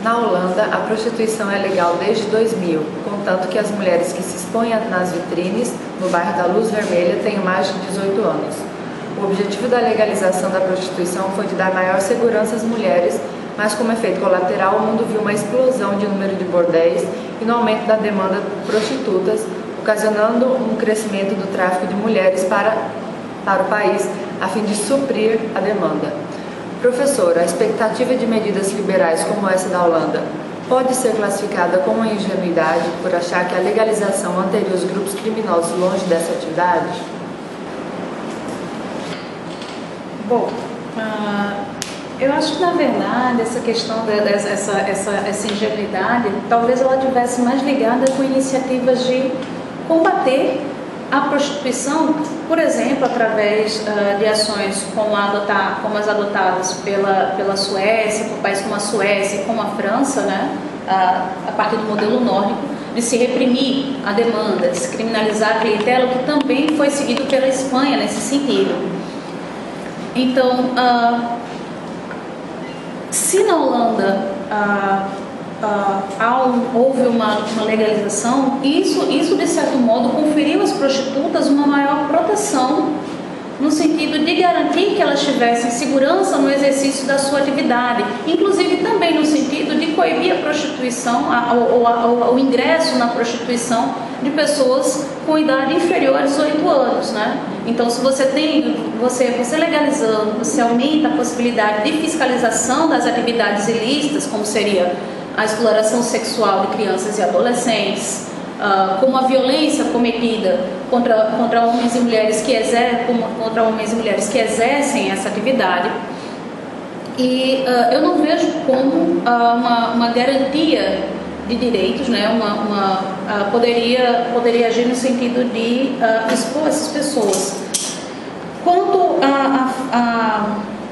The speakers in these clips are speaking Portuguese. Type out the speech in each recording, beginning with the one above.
Na Holanda, a prostituição é legal desde 2000, contanto que as mulheres que se expõem nas vitrines, no bairro da Luz Vermelha, tenham mais de 18 anos. O objetivo da legalização da prostituição foi de dar maior segurança às mulheres, mas como efeito colateral, o mundo viu uma explosão de número de bordéis e no aumento da demanda por prostitutas, ocasionando um crescimento do tráfico de mulheres para o país, a fim de suprir a demanda. Professor, a expectativa de medidas liberais como essa da Holanda pode ser classificada como uma ingenuidade por achar que a legalização manteria os grupos criminosos longe dessa atividade? Bom, eu acho que, na verdade, essa questão essa ingenuidade, talvez ela tivesse mais ligada com iniciativas de combater a prostituição, por exemplo, através de ações como as adotadas pela Suécia, por países como a Suécia e como a França, né, a partir do modelo nórdico, de se reprimir a demanda, de se criminalizar a clientela, o que também foi seguido pela Espanha nesse sentido. Então, se na Holanda houve uma legalização, isso de certo modo conferiu às prostitutas uma maior proteção, no sentido de garantir que elas tivessem segurança no exercício da sua atividade, inclusive também no sentido de coibir a prostituição, o ingresso na prostituição de pessoas com idade inferior a 18 anos, né? Então, se você legalizando, você aumenta a possibilidade de fiscalização das atividades ilícitas, como seria a exploração sexual de crianças e adolescentes, como a violência cometida contra homens e mulheres que exercem essa atividade. E eu não vejo como uma garantia de direitos, né? Poderia agir no sentido de expor essas pessoas. Quanto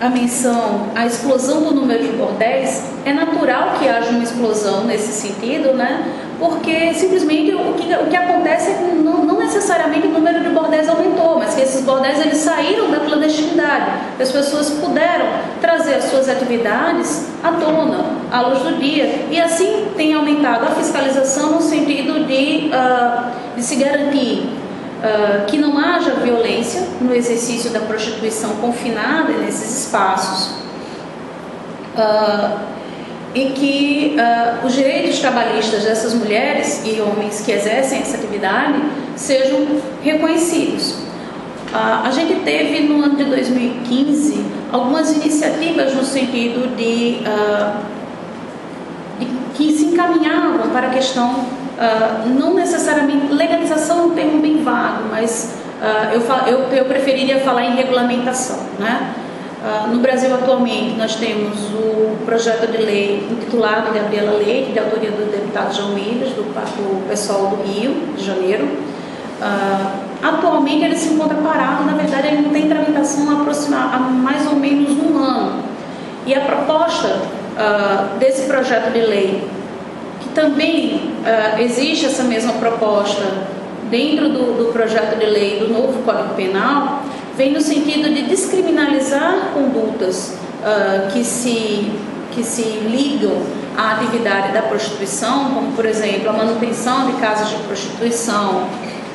a menção à explosão do número de bordéis, é natural que haja uma explosão nesse sentido, né? Porque simplesmente o que acontece é que não necessariamente o número de bordéis aumentou, mas que esses bordéis eles saíram da clandestinidade. As pessoas puderam trazer as suas atividades à tona, à luz do dia, e assim tem aumentado a fiscalização no sentido de se garantir que não haja violência no exercício da prostituição confinada nesses espaços, e que os direitos trabalhistas dessas mulheres e homens que exercem essa atividade sejam reconhecidos. A gente teve no ano de 2015 algumas iniciativas no sentido de que se encaminhavam para a questão, não necessariamente, legalização é um termo bem vago, mas eu preferiria falar em regulamentação, né? No Brasil, atualmente, nós temos o projeto de lei intitulado Gabriela Leite, de autoria do deputado João Willis, do pessoal do Rio de Janeiro. Atualmente, ele se encontra parado, na verdade, ele não tem tramitação há mais ou menos um ano. E a proposta desse projeto de lei, que também existe essa mesma proposta dentro do projeto de lei do novo Código Penal, vem no sentido de descriminalizar condutas que se ligam à atividade da prostituição, como, por exemplo, a manutenção de casas de prostituição,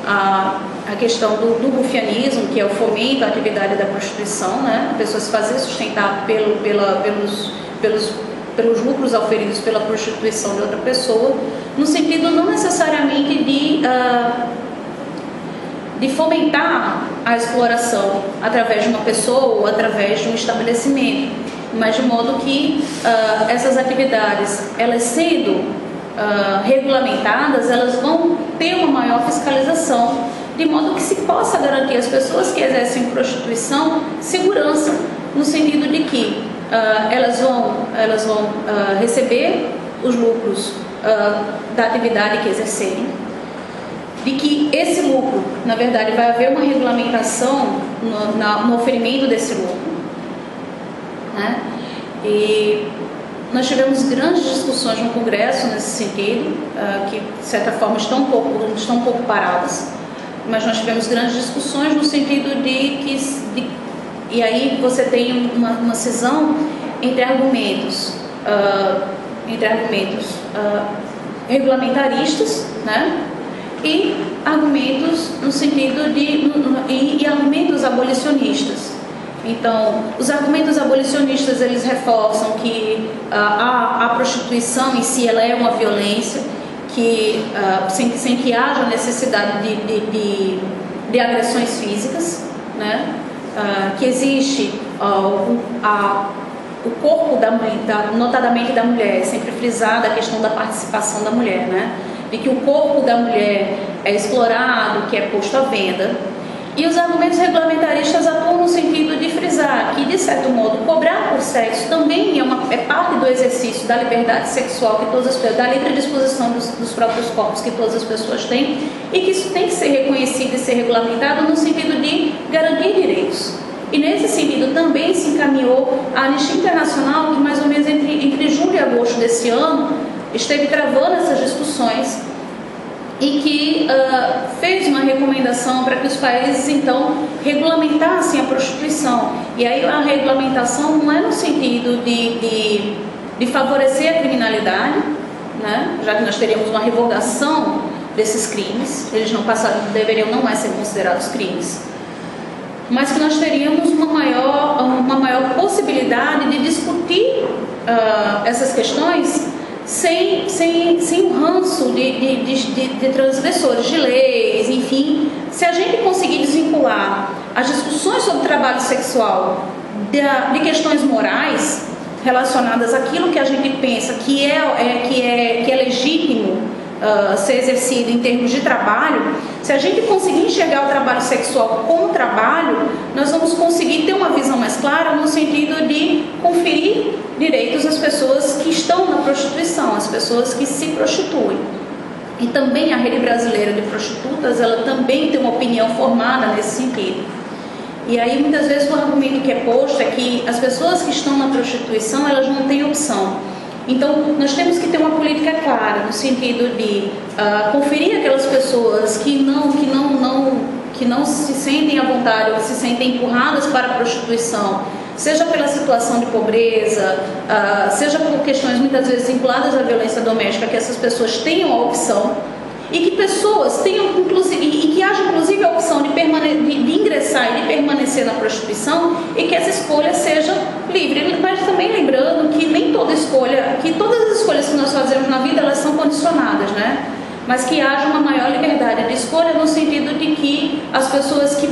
a questão do rufianismo, que é o fomento à atividade da prostituição, né? A pessoa se fazer sustentar pelos lucros auferidos pela prostituição de outra pessoa, no sentido não necessariamente de fomentar a exploração através de uma pessoa ou através de um estabelecimento, mas de modo que essas atividades, elas sendo regulamentadas, elas vão ter uma maior fiscalização, de modo que se possa garantir às pessoas que exercem prostituição segurança, no sentido de que elas vão receber os lucros da atividade que exercerem, de que esse lucro, na verdade, vai haver uma regulamentação no oferimento desse lucro, né? E nós tivemos grandes discussões no Congresso nesse sentido, que de certa forma estão um pouco paradas, mas nós tivemos grandes discussões no sentido e aí você tem uma cisão entre argumentos entre argumentos regulamentaristas, né, e argumentos no sentido de argumentos abolicionistas. Então, os argumentos abolicionistas, eles reforçam que a prostituição em si ela é uma violência, que sem que haja necessidade de agressões físicas, né? Que existe o corpo notadamente da mulher, sempre frisada a questão da participação da mulher, né? De que o corpo da mulher é explorado, que é posto à venda. E os argumentos regulamentaristas atuam no sentido de frisar que, de certo modo, cobrar por sexo também é parte do exercício da liberdade sexual, que todas as pessoas, da livre disposição dos próprios corpos que todas as pessoas têm, e que isso tem que ser reconhecido e ser regulamentado no sentido de garantir direitos. E nesse sentido também se encaminhou a Anistia Internacional, que mais ou menos entre julho e agosto desse ano esteve travando essas discussões e que fez uma recomendação para que os países, então, regulamentassem a prostituição. E aí a regulamentação não é no sentido de favorecer a criminalidade, né? Já que nós teríamos uma revogação desses crimes, eles deveriam não mais ser considerados crimes, mas que nós teríamos uma maior possibilidade de discutir essas questões sem o ranço de transgressores de leis, enfim. Se a gente conseguir desvincular as discussões sobre trabalho sexual de questões morais relacionadas àquilo que a gente pensa que é legítimo ser exercido em termos de trabalho, se a gente conseguir enxergar o trabalho sexual como trabalho, nós vamos conseguir ter uma visão mais clara no sentido de conferir direitos às pessoas que estão na prostituição, às pessoas que se prostituem. E também a Rede Brasileira de Prostitutas, ela também tem uma opinião formada nesse sentido. E aí muitas vezes o argumento que é posto é que as pessoas que estão na prostituição, elas não têm opção. Então, nós temos que ter uma política clara, no sentido de conferir aquelas pessoas que não se sentem à vontade ou que se sentem empurradas para a prostituição, seja pela situação de pobreza, seja por questões muitas vezes vinculadas à violência doméstica, que essas pessoas tenham a opção e que pessoas tenham, inclusive, e que haja inclusive a opção de ingressar e de permanecer na prostituição, e que essa escolha seja livre. Mas também lembrando que nem toda escolha, que todas as escolhas que nós fazemos na vida, elas são condicionadas, né? Mas que haja uma maior liberdade de escolha no sentido de que as pessoas que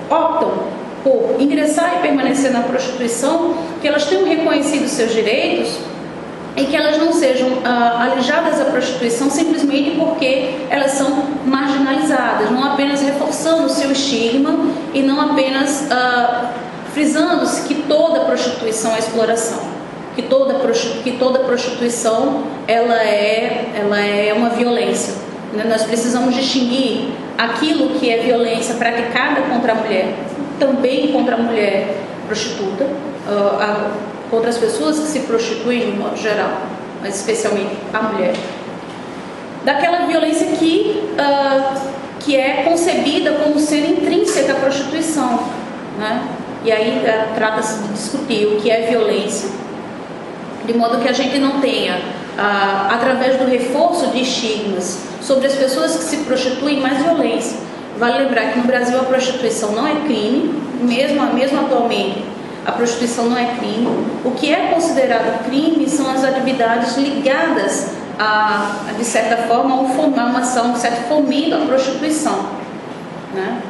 optam por ingressar e permanecer na prostituição, que elas tenham reconhecido seus direitos e que elas não sejam alijadas à prostituição simplesmente porque elas são marginalizadas, não apenas reforçando o seu estigma e não apenas frisando-se que toda prostituição é exploração, que toda prostituição ela é uma violência. Nós precisamos distinguir aquilo que é violência praticada contra a mulher, também contra a mulher prostituta, contra as pessoas que se prostituem de modo geral, mas especialmente a mulher, daquela violência que é concebida como sendo intrínseca à prostituição, né? E aí trata-se de discutir o que é violência, de modo que a gente não tenha, através do reforço de estigmas sobre as pessoas que se prostituem, mais violência. Vale lembrar que no Brasil a prostituição não é crime, mesmo atualmente a prostituição não é crime. O que é considerado crime são as atividades ligadas de certa forma, uma ação, um certo fomento à prostituição, né?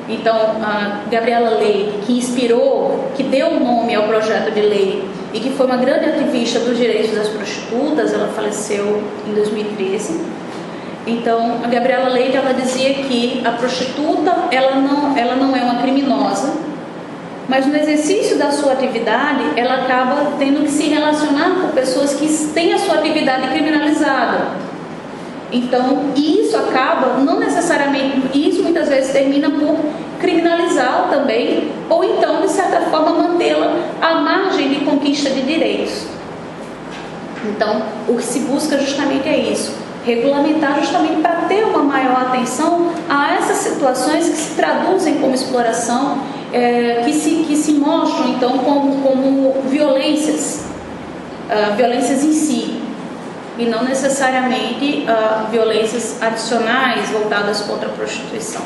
Então, a Gabriela Leite, que inspirou, que deu nome ao projeto de lei e que foi uma grande ativista dos direitos das prostitutas, ela faleceu em 2013. Então, a Gabriela Leite, ela dizia que a prostituta, ela não é uma criminosa, mas no exercício da sua atividade, ela acaba tendo que se relacionar com pessoas que têm a sua atividade criminalizada. Então, isso acaba, não necessariamente, isso muitas vezes termina por criminalizá-la também, ou então, de certa forma, mantê-la à margem de conquista de direitos. Então, o que se busca justamente é isso, regulamentar justamente para ter uma maior atenção a essas situações que se traduzem como exploração, que se mostram então como violências em si, e não necessariamente violências adicionais voltadas contra a prostituição.